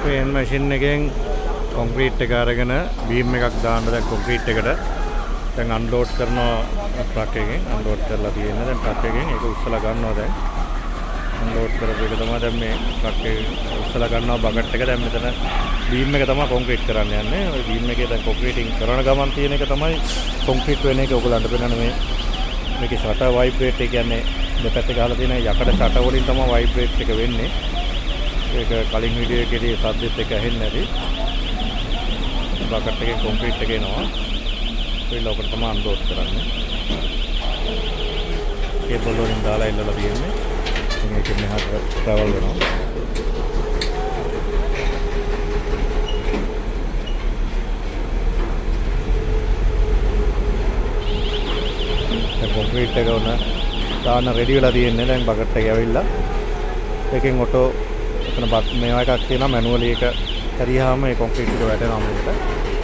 crane machine එකෙන් concrete එක අරගෙන බීම් එකක් දාන්න දැන් කොන්ක්‍රීට් එකට දැන් අන්ලෝඩ් කරනවා ට්‍රක් එකෙන් අන්ලෝඩ් කරලා තියෙන දැන් ට්‍රක් එකෙන් ඒක උස්සලා ගන්නවා දැන් අන්ලෝඩ් කරපු එක තමයි දැන් මේ ට්‍රක් එක උස්සලා ගන්නවා බකට් එක දැන් මෙතන බීම් එක තමයි කොන්ක්‍රීට් කරන්න යන්නේ ওই බීම් එකේ දැන් කොන්ක්‍රීටින් කරන ගමන් තියෙන එක තමයි කොන්ක්‍රීට් වෙන එක ඔයගලන්ට පෙන්නන මේකේ ෂටර් වයිබ්‍රේට් එක කියන්නේ දෙපැත්තේ ගහලා තියෙන යකඩ ෂටර් වලින් තමයි වයිබ්‍රේට් එක වෙන්නේ ඒක කලින් වීඩියෝ එකේදී සද්දෙත් එක ඇහෙන්නේ නැති බකට් එකේ කොන්ක්‍රීට් එක එනවා ඒ ලෝකට තමයි අන්ලෝඩ් කරන්නේ කේබල් වලින් දාලා ඉල්ලලා තියෙන්නේ මේක මෙහාට ට්‍රැවල් වෙනවා කොන්ක්‍රීට් එක උන දාන්න රෙඩි වෙලා තියෙන්නේ දැන් බකට් එක ඇවිල්ලා එකෙන් ඔටෝ එතන මේවා එකක් තියෙනවා මැනුවලි එක හරියාම මේ කොන්ක්‍රීට් එක වැටෙනවා මේකට